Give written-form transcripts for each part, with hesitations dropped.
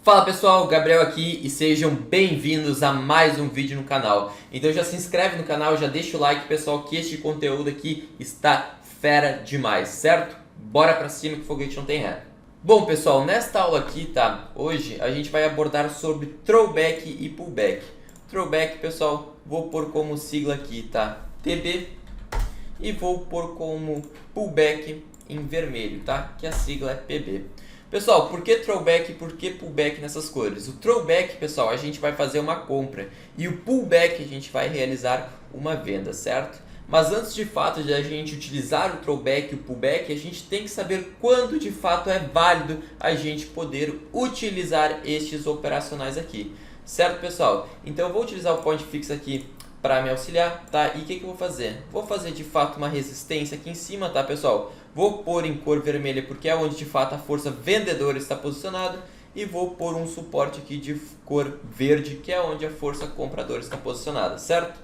Fala pessoal, Gabriel aqui e sejam bem-vindos a mais um vídeo no canal. Então já se inscreve no canal, já deixa o like pessoal, que este conteúdo aqui está fera demais, certo? Bora pra cima que foguete não tem ré. Bom pessoal, nesta aula aqui, tá? Hoje a gente vai abordar sobre throwback e pullback. Throwback pessoal, vou pôr como sigla aqui, tá? TB, e vou pôr como pullback em vermelho, tá? Que a sigla é PB. Pessoal, por que throwback e por que pullback nessas cores? O throwback, pessoal, a gente vai fazer uma compra e o pullback a gente vai realizar uma venda, certo? Mas antes de fato de a gente utilizar o throwback e o pullback, a gente tem que saber quando de fato é válido a gente poder utilizar estes operacionais aqui, certo pessoal? Então eu vou utilizar o point fix aqui para me auxiliar, tá? E o que eu vou fazer? Vou fazer de fato uma resistência aqui em cima, tá pessoal? Vou pôr em cor vermelha porque é onde de fato a força vendedora está posicionada. E vou pôr um suporte aqui de cor verde, que é onde a força compradora está posicionada, certo?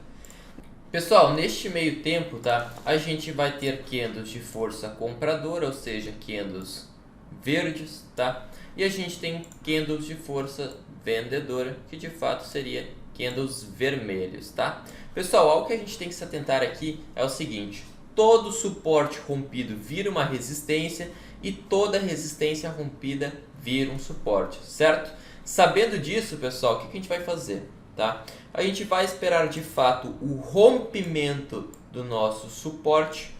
Pessoal, neste meio tempo, tá? A gente vai ter candles de força compradora, ou seja, candles verdes, tá? E a gente tem candles de força vendedora, que de fato seria candles vermelhos, tá? Pessoal, algo que a gente tem que se atentar aqui é o seguinte: todo suporte rompido vira uma resistência e toda resistência rompida vira um suporte, certo? Sabendo disso, pessoal, o que a gente vai fazer, tá? A gente vai esperar de fato o rompimento do nosso suporte.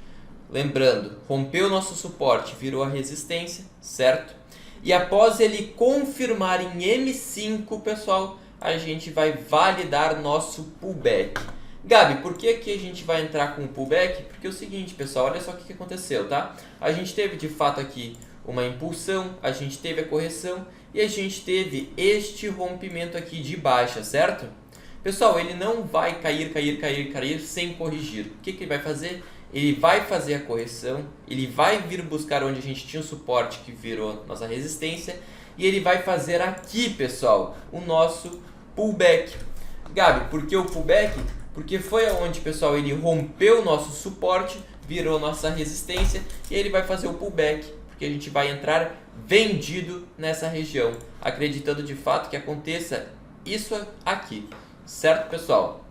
Lembrando, rompeu o nosso suporte, virou a resistência, certo? E após ele confirmar em M5, pessoal, a gente vai validar nosso pullback. Gabi, por que a gente vai entrar com o pullback? Porque é o seguinte, pessoal, olha só o que aconteceu, tá? A gente teve de fato aqui uma impulsão, a gente teve a correção e a gente teve este rompimento aqui de baixa, certo? Pessoal, ele não vai cair sem corrigir. O que ele vai fazer? Ele vai fazer a correção, ele vai vir buscar onde a gente tinha o suporte que virou nossa resistência e ele vai fazer aqui, pessoal, o nosso pullback. Gabi, por que o pullback? Porque foi aonde, pessoal, ele rompeu o nosso suporte, virou nossa resistência e ele vai fazer o pullback, porque a gente vai entrar vendido nessa região, acreditando de fato que aconteça isso aqui, certo, pessoal?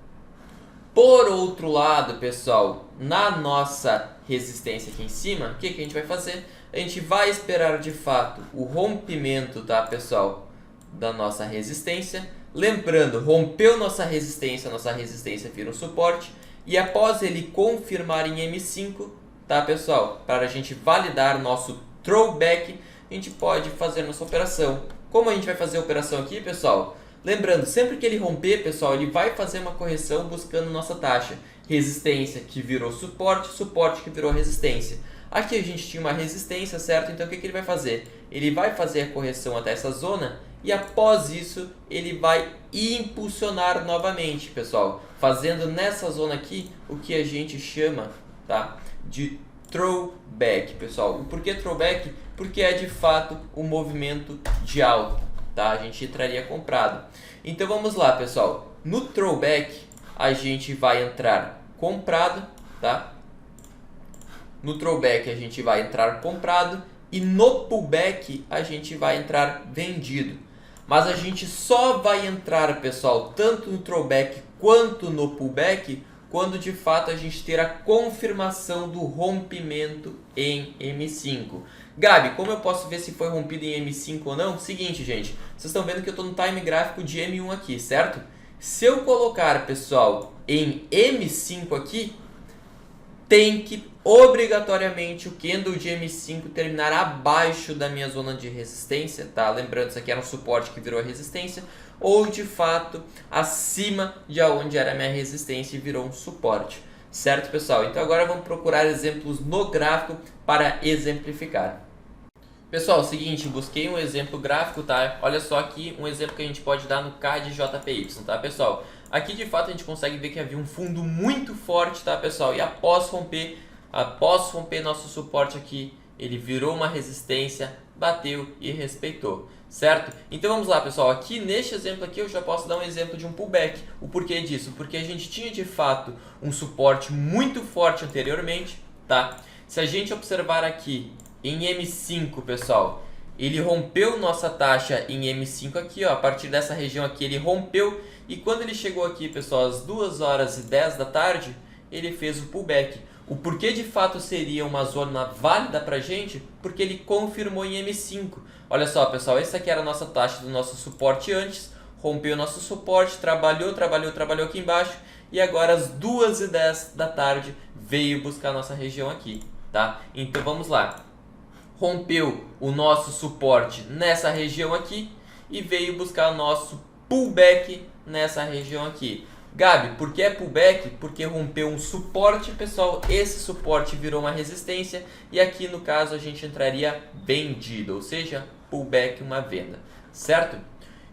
Por outro lado, pessoal, na nossa resistência aqui em cima, o que a gente vai fazer? A gente vai esperar de fato o rompimento, tá, pessoal, da nossa resistência. Lembrando, rompeu nossa resistência vira um suporte. E após ele confirmar em M5, tá pessoal? Para a gente validar nosso throwback, a gente pode fazer nossa operação. Como a gente vai fazer a operação aqui, pessoal? Lembrando, sempre que ele romper, pessoal, ele vai fazer uma correção buscando nossa taxa. Resistência que virou suporte, suporte que virou resistência. Aqui a gente tinha uma resistência, certo? Então o que ele vai fazer? Ele vai fazer a correção até essa zona e após isso ele vai impulsionar novamente, pessoal, fazendo nessa zona aqui o que a gente chama, tá, de throwback, pessoal. Por que throwback? Porque é de fato um movimento de alta, tá? A gente entraria comprado. Então vamos lá, pessoal. No throwback a gente vai entrar comprado, tá? No throwback a gente vai entrar comprado e no pullback a gente vai entrar vendido. Mas a gente só vai entrar, pessoal, tanto no throwback quanto no pullback quando de fato a gente ter a confirmação do rompimento em M5. Gabi, como eu posso ver se foi rompido em M5 ou não? Seguinte, gente, vocês estão vendo que eu estou no time gráfico de M1 aqui, certo? Se eu colocar, pessoal, em M5 aqui, tem que obrigatoriamente o candle de M5 terminar abaixo da minha zona de resistência, tá? Lembrando, isso aqui era um suporte que virou a resistência, ou de fato acima de onde era a minha resistência e virou um suporte, certo, pessoal? Então agora vamos procurar exemplos no gráfico para exemplificar. Pessoal, é o seguinte, busquei um exemplo gráfico, tá? Olha só aqui um exemplo que a gente pode dar no CAD JPY, tá, pessoal? Aqui de fato a gente consegue ver que havia um fundo muito forte, tá, pessoal? E após romper nosso suporte aqui, ele virou uma resistência, bateu e respeitou, certo? Então vamos lá, pessoal. Aqui neste exemplo aqui eu já posso dar um exemplo de um pullback. O porquê disso? Porque a gente tinha de fato um suporte muito forte anteriormente, tá? Se a gente observar aqui em M5, pessoal, ele rompeu nossa taxa em M5 aqui, ó, a partir dessa região aqui ele rompeu, e quando ele chegou aqui, pessoal, às 2h10 da tarde, ele fez o pullback. O porquê de fato seria uma zona válida pra gente? Porque ele confirmou em M5. Olha só, pessoal, essa aqui era a nossa taxa do nosso suporte antes, rompeu o nosso suporte, trabalhou aqui embaixo, e agora às 2h10 da tarde veio buscar a nossa região aqui, tá? Então vamos lá. Rompeu o nosso suporte nessa região aqui e veio buscar o nosso pullback nessa região aqui. Gabi, por que é pullback? Porque rompeu um suporte, pessoal, esse suporte virou uma resistência e aqui no caso a gente entraria vendido, ou seja, pullback, uma venda, certo?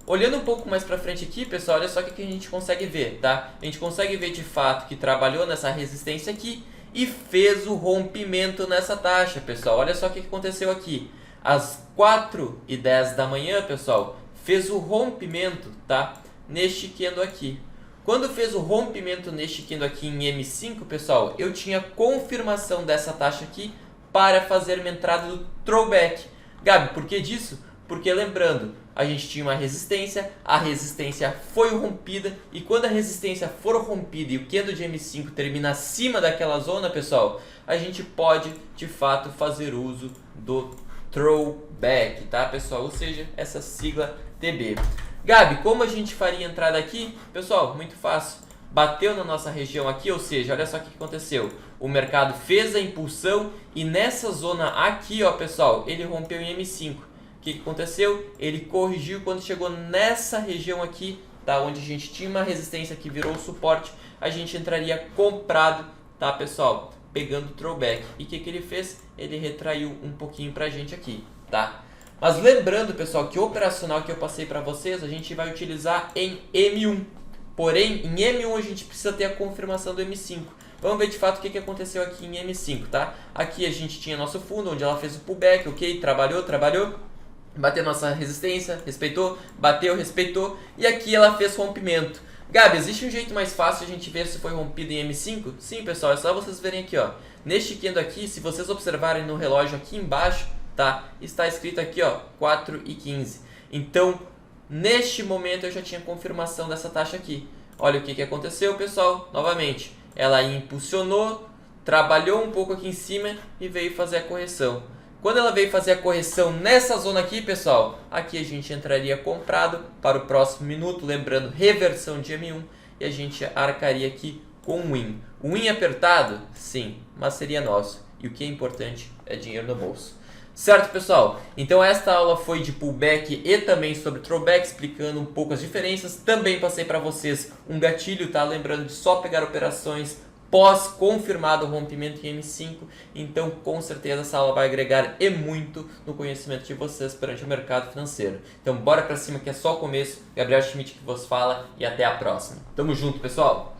Olhando um pouco mais para frente aqui, pessoal, olha só o que a gente consegue ver, tá? A gente consegue ver de fato que trabalhou nessa resistência aqui e fez o rompimento nessa taxa, pessoal. Olha só o que aconteceu aqui. Às 4h10 da manhã, pessoal, fez o rompimento, tá? Neste candle aqui. Quando fez o rompimento neste candle aqui em M5, pessoal, eu tinha confirmação dessa taxa aqui para fazer uma entrada do throwback. Gabi, por que disso? Porque lembrando, a gente tinha uma resistência, a resistência foi rompida e quando a resistência for rompida e o candle de M5 termina acima daquela zona, pessoal, a gente pode de fato fazer uso do throwback, tá, pessoal? Ou seja, essa sigla TB. Gabi, como a gente faria a entrada aqui? Pessoal, muito fácil. Bateu na nossa região aqui, ou seja, olha só o que aconteceu. O mercado fez a impulsão e nessa zona aqui, ó, pessoal, ele rompeu em M5. O que aconteceu? Ele corrigiu quando chegou nessa região aqui, tá? Onde a gente tinha uma resistência que virou suporte, a gente entraria comprado, tá, pessoal? Pegando o throwback. E o que ele fez? Ele retraiu um pouquinho pra gente aqui, tá? Mas lembrando, pessoal, que o operacional que eu passei para vocês, a gente vai utilizar em M1. Porém, em M1 a gente precisa ter a confirmação do M5. Vamos ver de fato o que aconteceu aqui em M5, tá? Aqui a gente tinha nosso fundo, onde ela fez o pullback, ok? Trabalhou. Bateu nossa resistência, respeitou, bateu, respeitou. E aqui ela fez rompimento. Gabi, existe um jeito mais fácil de a gente ver se foi rompido em M5? Sim, pessoal, é só vocês verem aqui, ó. Neste candle aqui, se vocês observarem no relógio aqui embaixo, tá? Está escrito aqui, ó, 4h15. Então, neste momento eu já tinha confirmação dessa taxa aqui. Olha o que aconteceu, pessoal. Novamente, ela impulsionou, trabalhou um pouco aqui em cima e veio fazer a correção. Quando ela veio fazer a correção nessa zona aqui, pessoal, aqui a gente entraria comprado para o próximo minuto, lembrando, reversão de M1, e a gente arcaria aqui com um win. O win apertado? Sim, mas seria nosso. E o que é importante é dinheiro no bolso. Certo, pessoal? Então esta aula foi de pullback e também sobre throwback, explicando um pouco as diferenças. Também passei para vocês um gatilho, tá? Lembrando de só pegar operações pós confirmado o rompimento em M5. Então, com certeza, essa aula vai agregar e muito no conhecimento de vocês perante o mercado financeiro. Então, bora para cima que é só o começo. Gabriel Schmidt que vos fala e até a próxima. Tamo junto, pessoal!